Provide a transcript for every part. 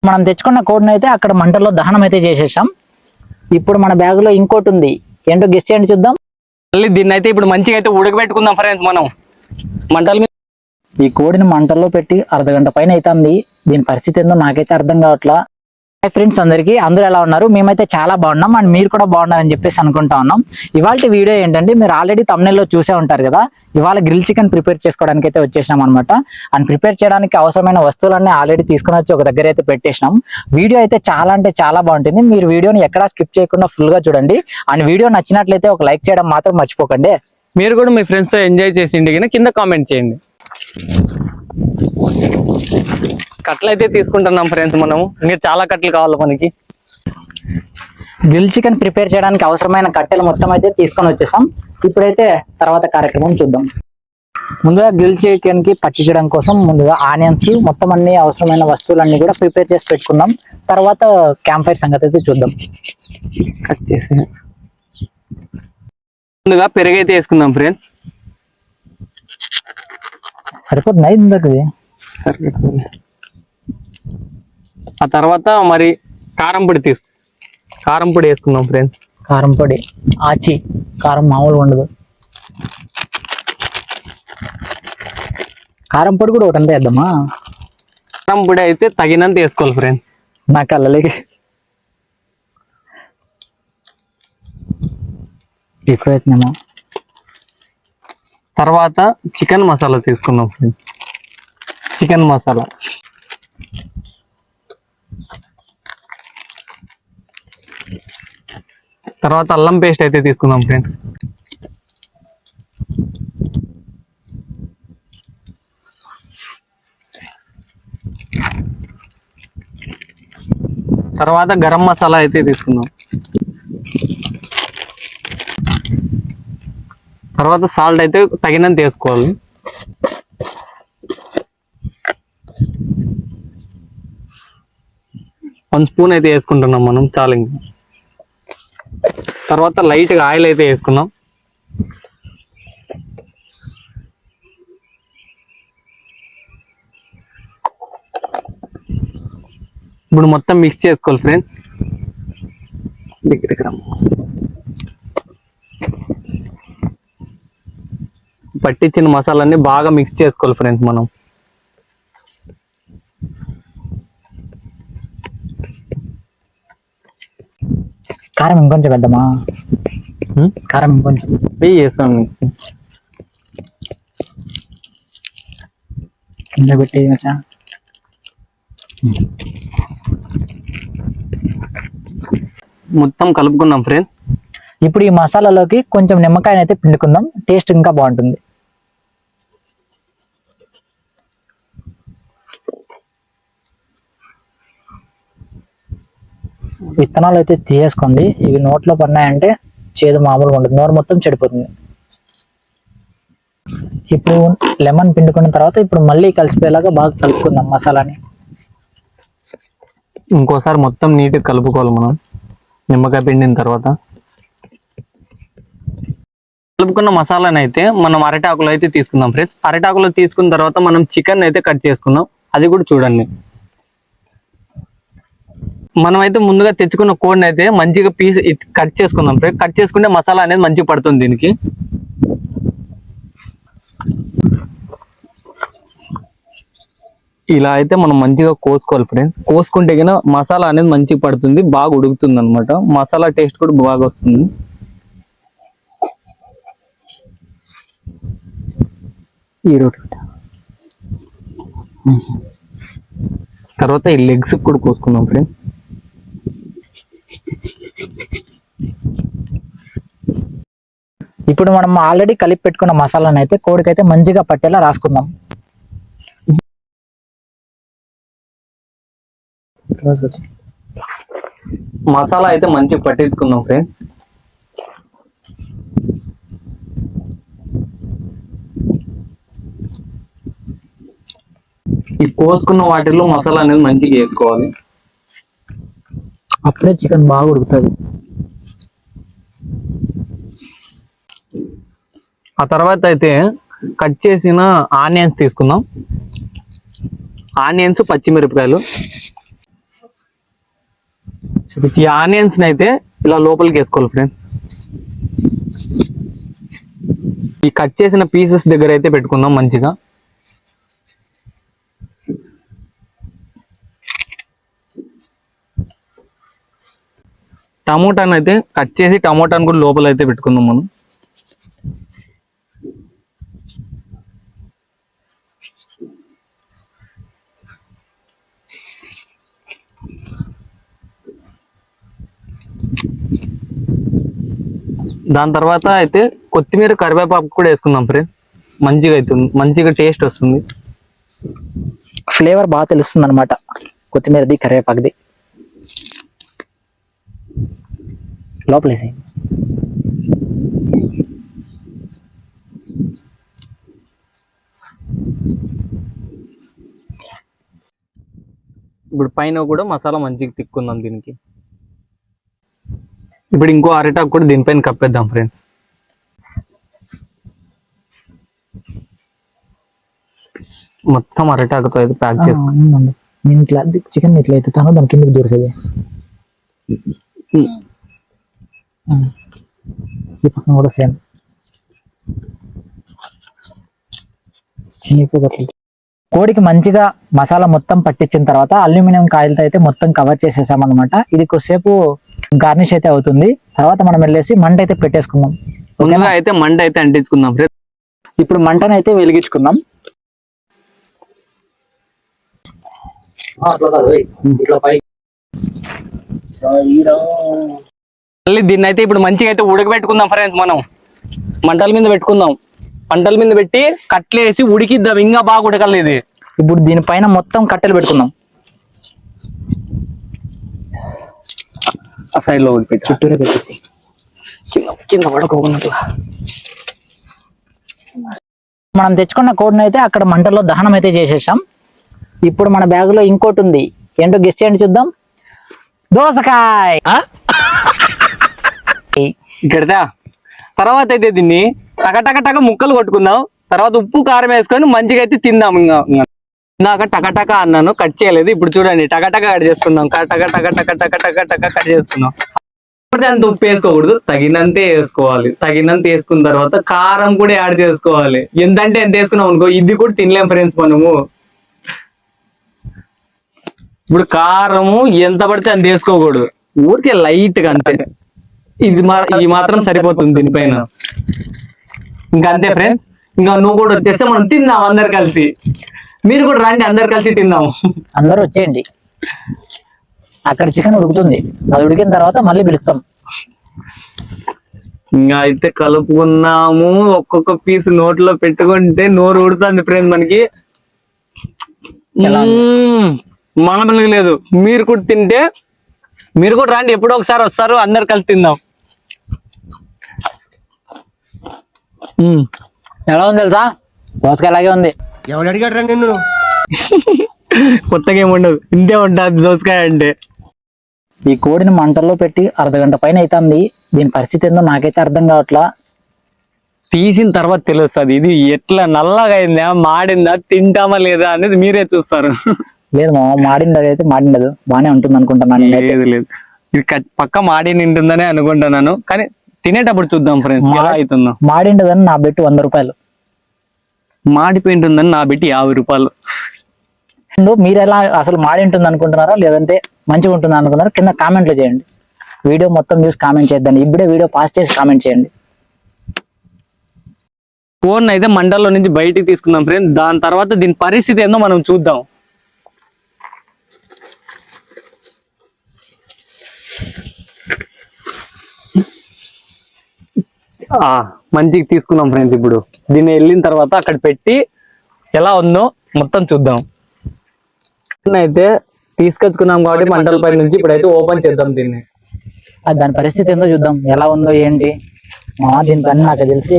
మనం తెచ్చుకున్న కోడిని అయితే అక్కడ మంటల్లో దహనం అయితే చేసేసాం. ఇప్పుడు మన బ్యాగ్ లో ఇంకోటి ఉంది, ఏంటో గెస్ట్ చేయండి చూద్దాం. మళ్ళీ దీన్ని అయితే ఇప్పుడు మంచిగా అయితే ఉడకబెట్టుకుందాం ఫ్రెండ్స్ మనం మంటల మీద. ఈ కోడిని మంటల్లో పెట్టి అర్ధగంట పైన అవుతుంది. దీని పరిస్థితి ఏందో నాకైతే అర్థం కావట్లా. హాయ్ ఫ్రెండ్స్, అందరూ ఎలా ఉన్నారు? మేమైతే చాలా బాగున్నాం అండ్ మీరు కూడా బాగున్నారని చెప్పేసి అనుకుంటా ఉన్నాం. ఇవాళ వీడియో ఏంటంటే, మీరు ఆల్రెడీ thumbnail లో చూసే ఉంటారు కదా, ఇవాళ గ్రిల్ చికెన్ ప్రిపేర్ చేసుకోవడానికి అయితే వచ్చేసినాం అనమాట. అండ్ ప్రిపేర్ చేయడానికి అవసరమైన వస్తువులన్నీ ఆల్రెడీ తీసుకుని వచ్చి ఒక దగ్గర అయితే పెట్టేసినాం. వీడియో అయితే చాలా అంటే చాలా బాగుంటుంది. మీరు వీడియోని ఎక్కడా స్కిప్ చేయకుండా ఫుల్ గా చూడండి. అండ్ వీడియో నచ్చినట్లయితే ఒక లైక్ చేయడం మాత్రం మర్చిపోకండి. మీరు కూడా మీ ఫ్రెండ్స్ తో ఎంజాయ్ చేసిండి కింద కామెంట్ చేయండి. కట్టలు అయితే తీసుకుంటున్నాం ఫ్రెండ్స్ మనం. ఇంకా చాలా కట్టలు కావాలి మనకి. గ్రిల్ చికెన్ ప్రిపేర్ చేయడానికి అవసరమైన కట్టెలు మొత్తం అయితే తీసుకొని వచ్చేసాం. ఇప్పుడైతే తర్వాత కార్యక్రమం చూద్దాం. ముందుగా గ్రిల్ చికెన్ కి పట్టించడం కోసం ముందుగా ఆనియన్స్, మొత్తం అన్ని అవసరమైన వస్తువులన్నీ కూడా ప్రిపేర్ చేసి పెట్టుకుందాం. తర్వాత క్యాంప్ ఫైర్ సంగతి అయితే చూద్దాం. కట్ చేసి ముందుగా పెరుగు అయితే వేసుకుందాం ఫ్రెండ్స్. సరిపోతుంది ఇందాక. ఆ తర్వాత మరి కారం పొడి వేసుకుందాం ఫ్రెండ్స్. కారం పొడి ఆచి, కారం మామూలుగా ఉండదు. కారం పొడి కూడా ఒకటంతా వేద్దామా? కారం పొడి అయితే తగినంత వేసుకోవాలి ఫ్రెండ్స్. నా కళ్ళకి ఎక్కువైతుందేమో. తర్వాత చికెన్ మసాలా తీసుకుందాం ఫ్రెండ్స్. చికెన్ మసాలా, తర్వాత అల్లం పేస్ట్ అయితే తీసుకుందాం ఫ్రెండ్స్. తర్వాత గరం మసాలా అయితే తీసుకుందాం. తర్వాత సాల్ట్ అయితే తగినంత వేసుకోవాలి. వన్ స్పూన్ అయితే వేసుకుంటున్నాం మనం, చాలు. ఇంకా తర్వాత లైట్గా ఆయిల్ అయితే వేసుకున్నాం. ఇప్పుడు మొత్తం మిక్స్ చేసుకోవాలి ఫ్రెండ్స్. పట్టించిన మసాలాన్ని బాగా మిక్స్ చేసుకోవాలి ఫ్రెండ్స్ మనం. కారం ఇంకొంచెం పెద్దమా? కారం ఇంకొంచెం వేసాం. కింద పెట్టి మొత్తం కలుపుకున్నాం ఫ్రెండ్స్. ఇప్పుడు ఈ మసాలాలోకి కొంచెం నిమ్మకాయని అయితే పిండుకుందాం, టేస్ట్ ఇంకా బాగుంటుంది. విత్తనాలు అయితే తీసేసుకోండి. ఇవి నోట్లో పడినాయంటే చేదు మామూలుగా ఉంటుంది, నోరు మొత్తం చెడిపోతుంది. ఇప్పుడు లెమన్ పిండుకున్న తర్వాత ఇప్పుడు మళ్ళీ కలిసిపోయేలాగా బాగా కలుపుకుందాం మసాలాని. ఇంకోసారి మొత్తం నీట్గా కలుపుకోవాలి మనం నిమ్మకాయ పిండిన తర్వాత. కలుపుకున్న మసాలాని అయితే మనం అరటాకులో అయితే తీసుకుందాం ఫ్రెండ్స్. అరటాకులో తీసుకున్న తర్వాత మనం చికెన్ అయితే కట్ చేసుకుందాం, అది కూడా చూడండి. మనం అయితే ముందుగా తెచ్చుకున్న కోడిని అయితే మంచిగా పీస్ కట్ చేసుకుందాం ఫ్రెండ్స్. కట్ చేసుకుంటే మసాలా అనేది మంచిగా పడుతుంది దీనికి. ఇలా అయితే మనం మంచిగా కోసుకోవాలి ఫ్రెండ్స్. కోసుకుంటే కన్నా మసాలా అనేది మంచిగా పడుతుంది, బాగా ఉడుకుతుంది అనమాట. మసాలా టేస్ట్ కూడా బాగా వస్తుంది. ఈ రోటి తర్వాత ఈ లెగ్స్ కూడా కోసుకుందాం ఫ్రెండ్స్. ఇప్పుడు మనం ఆల్రెడీ కలిపి పెట్టుకున్న మసాలాను అయితే కోడికైతే మంచిగా పట్టేలా రాసుకుందాం. మసాలా అయితే మంచిగా పట్టించుకుందాం ఫ్రెండ్స్. ఈ కోసుకున్న వాటిల్లో మసాలా అనేది మంచిగా వేసుకోవాలి, అప్పుడే చికెన్ బాగా ఉడుకుతుంది. ఆ తర్వాత అయితే కట్ చేసిన ఆనియన్స్ తీసుకుందాం. ఆనియన్స్, పచ్చిమిరపకాయలు, ఈ ఆనియన్స్ అయితే ఇలా లోపలికి వేసుకోవాలి ఫ్రెండ్స్. ఈ కట్ చేసిన పీసెస్ దగ్గర అయితే పెట్టుకుందాం మంచిగా. టమోటాను అయితే కట్ చేసి టమోటాను కూడా లోపల అయితే పెట్టుకుందాం మనం. దాని తర్వాత అయితే కొత్తిమీర కరివేపాకు కూడా వేసుకుందాం ఫ్రెండ్స్. మంచిగా అవుతుంది, మంచిగా టేస్ట్ వస్తుంది, ఫ్లేవర్ బాగా తెలుస్తుంది అనమాట కొత్తిమీరది కరివేపాకుది. లోపలేసి ఇప్పుడు పైన కూడా మసాలా మంచిగా తిక్కుందాం దీనికి. ఇప్పుడు ఇంకో అరిటాకు కూడా దీనిపైన కప్పేద్దాం ఫ్రెండ్స్. మొత్తం అరిటాకుతో అయితే ప్యాక్ చేసుకో. నేను ఇట్లా చికెన్ ఇట్లా ఎత్తుతాను, దాని కిందకి దూరసేది. ఈ పక్కన కూడా సేమ్ చిన్నపోగట్లేదు. కోడికి మంచిగా మసాలా మొత్తం పట్టించిన తర్వాత అల్యూమినియం కాయలతో అయితే మొత్తం కవర్ చేసేసాం అనమాట. ఇది కొద్దిసేపు గార్నిష్ అయితే అవుతుంది. తర్వాత మనం వెళ్ళేసి మంట అయితే పెట్టేసుకుందాం. ముందుగా అయితే మంట అయితే అంటించుకుందాం ఫ్రెండ్స్. ఇప్పుడు మంటను అయితే వెలిగించుకుందాం. మళ్ళీ దీన్ని అయితే ఇప్పుడు మంచిగా అయితే ఉడకబెట్టుకుందాం ఫ్రెండ్స్. మనం మంటల మీద పెట్టుకుందాం. మంటల మీద పెట్టి కట్లు వేసి ఉడికిద్దాం. ఇంకా బాగా ఉడకాలి ఇది. ఇప్పుడు దీనిపైన మొత్తం కట్టెలు పెట్టుకుందాం. ఆ సైడ్ లో ఉడిపెట్టి చుట్టూరే పెట్టేసి కింద పడుకోకున్నట్లా. మనం తెచ్చుకున్న కోడిని అయితే అక్కడ మంటల్లో దహనం అయితే చేసేసాం. ఇప్పుడు మన బ్యాగ్ లో ఇంకోటి ఉంది. ఏంటో గెస్ట్ చేయండి చూద్దాం. దోసకాయ. ఇక్కడదా తర్వాత అయితే దీన్ని టక ముక్కలు కొట్టుకుందాం. తర్వాత ఉప్పు కారం వేసుకొని మంచిగా అయితే తిందాం. ఇందాక టక అన్నాను, కట్ చేయలేదు. ఇప్పుడు చూడండి టక కట్ చేసుకుందాం. టక కట్ చేసుకుందాం. అంత ఉప్పు వేసుకోకూడదు, తగినంతే వేసుకోవాలి. తగినంత వేసుకున్న తర్వాత కారం కూడా యాడ్ చేసుకోవాలి. ఎంతంటే ఎంత వేసుకున్నాం అనుకో ఇది కూడా తినలేం ఫ్రెండ్స్ మనము. ఇప్పుడు కారము ఎంత పడితే అంత వేసుకోకూడదు, ఊరికే లైట్ గా అంతే. ఈ మాత్రం సరిపోతుంది దీనిపైన. ఇంకా అంతే ఫ్రెండ్స్. ఇంకా నువ్వు కూడా వచ్చేస్తే మనం తిందాం అందరు కలిసి. మీరు కూడా రండి, అందరు కలిసి తిందాం. అందరూ వచ్చేయండి. అక్కడ చికెన్ ఉడుకుతుంది, అది ఉడికిన తర్వాత మళ్ళీ పిలుస్తాం. ఇంకా అయితే కలుపుకున్నాము. ఒక్కొక్క పీస్ నోట్లో పెట్టుకుంటే నోరు ఉడుతుంది ఫ్రెండ్స్ మనకి. మామూలుగా లేదు. మీరు కూడా తింటే మీరు కూడా రండి, ఎప్పుడో ఒకసారి వస్తారు, అందరు కలిసి తిందాం. ఎలా ఉంది తెలుసా? దోసకాయ అలాగే ఉంది. ఎవడు అడిగాడు రా నిన్ను? కొత్తగా ఏముండదు, ఇంతే ఉంటుంది దోసకాయ అంటే. ఈ కోడిని మంటల్లో పెట్టి అర్ధగంట పైన అవుతుంది. దీని పరిస్థితి ఏందో నాకైతే అర్థం కావట్లా. తీసిన తర్వాత తెలుస్తుంది ఇది ఎట్లా నల్లగా అయిందా, మాడిందా, తింటామా లేదా అనేది మీరే చూస్తారు. లేదు మా మాడింది, అది అయితే మాడిండదు, బానే ఉంటుంది అనుకుంటున్నాను. లేదు ఇది పక్క మాడి నింటుందనే అనుకుంటున్నాను, కానీ తినేటప్పుడు చూద్దాం ఫ్రెండ్స్ ఎలా అవుతుందో. మాడిండదని నా బెట్టు 100 రూపాయలు. మాడిపోయింటుందని నా బెట్టి 50 రూపాయలు. మీరు ఎలా అసలు మాడి ఉంటుంది అనుకుంటున్నారా లేదంటే మంచిగా ఉంటుంది అనుకున్నారా? కింద కామెంట్లు చేయండి. వీడియో మొత్తం చూసి కామెంట్ చేద్దండి. ఇప్పుడే వీడియో పాస్ చేసి కామెంట్ చేయండి. ఫోన్ అయితే మంటల్లో నుంచి బయటికి తీసుకుందాం ఫ్రెండ్స్. దాని తర్వాత దీని పరిస్థితి ఏందో మనం చూద్దాం. మంచిగా తీసుకున్నాం ఫ్రెండ్స్. ఇప్పుడు దీన్ని వెళ్ళిన తర్వాత అక్కడ పెట్టి ఎలా ఉందో మొత్తం చూద్దాం. అయితే తీసుకొచ్చుకున్నాం కాబట్టి మంటల పై నుంచి ఇప్పుడైతే ఓపెన్ చేద్దాం దీన్ని. దాని పరిస్థితి ఏందో చూద్దాం, ఎలా ఉందో ఏంటి. దీని పని నాకు తెలిసి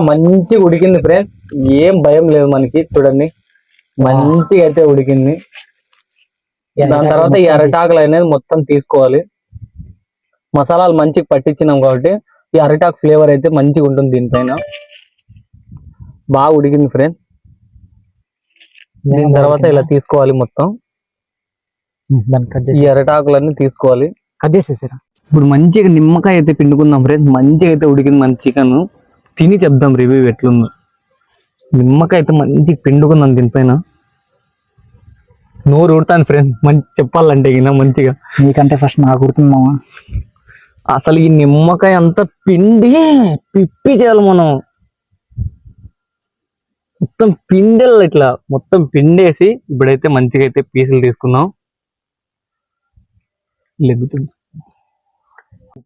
మంచిగా ఉడికింది ఫ్రెండ్స్. ఏం భయం లేదు మనకి. చూడండి మంచిగా అయితే ఉడికింది. దాని తర్వాత ఈ అరిటాకులు అనేది మొత్తం తీసుకోవాలి. మసాలాలు మంచిగా పట్టించినాం కాబట్టి ఈ అరిటాకు ఫ్లేవర్ అయితే మంచిగా ఉంటుంది దీనిపైన. బాగా ఉడికింది ఫ్రెండ్స్. దీని తర్వాత ఇలా తీసుకోవాలి మొత్తం. దాన్ని కట్ ఈ చేసి అరటాకులన్నీ తీసుకోవాలి. కట్ చేసేసారా? ఇప్పుడు మంచిగా నిమ్మకాయ అయితే పిండుకుందాం ఫ్రెండ్స్. మంచిగా అయితే ఉడికింది మన చికెన్. తిని చెప్దాం రివ్యూ ఎట్లుందో. నిమ్మకాయ అయితే మంచిగా పిండుకుందాం దీనిపైన. నోరు ఊడతాను ఫ్రెండ్స్ మంచి చెప్పాలంటే గిన మంచిగా. నీకంటే ఫస్ట్ నాకు గుర్తుందామా? అసలు ఈ నిమ్మకాయ అంతా పిండి పిప్పి చేయాలి మనం. మొత్తం పిండెల్ ఇట్లా మొత్తం పిండేసి ఇప్పుడైతే మంచిగా అయితే పీసులు తీసుకుందాం. లెగ్గుతుంది.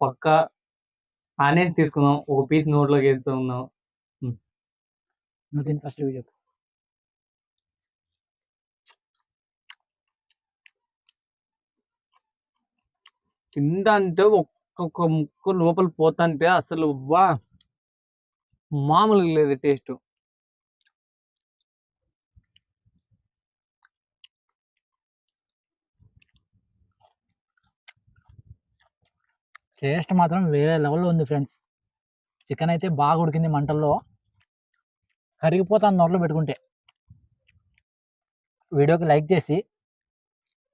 పక్క ఆనియన్స్ తీసుకుందాం. ఒక పీస్ నోట్లోకి వేస్తున్నాం. నువ్వు ఫస్ట్ చెప్పు. తింటే ఒక్కొక్క ముక్క లోపల పోతాంటే అసలు వా మామూలుగా లేదు టేస్ట్. టేస్ట్ మాత్రం వేరే లెవెల్లో ఉంది ఫ్రెండ్స్. చికెన్ అయితే బాగా ఉడికింది మంటల్లో, కరిగిపోతాను నోట్లో పెట్టుకుంటే. వీడియోకి లైక్ చేసి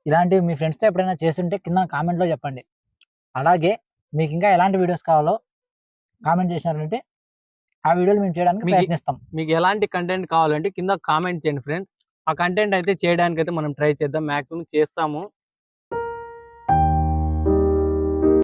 ఇలాంటివి మీ ఫ్రెండ్స్తో ఎప్పుడైనా చేస్తుంటే కింద కామెంట్లో చెప్పండి. అలాగే మీకు ఇంకా ఎలాంటి వీడియోస్ కావాలో కామెంట్ చేసినారంటే ఆ వీడియోలు మేము చేయడానికి ప్రయత్నిస్తాం. మీకు ఎలాంటి కంటెంట్ కావాలంటే కింద కామెంట్ చేయండి ఫ్రెండ్స్. ఆ కంటెంట్ అయితే చేయడానికి అయితే మనం ట్రై చేద్దాం, మ్యాక్సిమం చేస్తాము.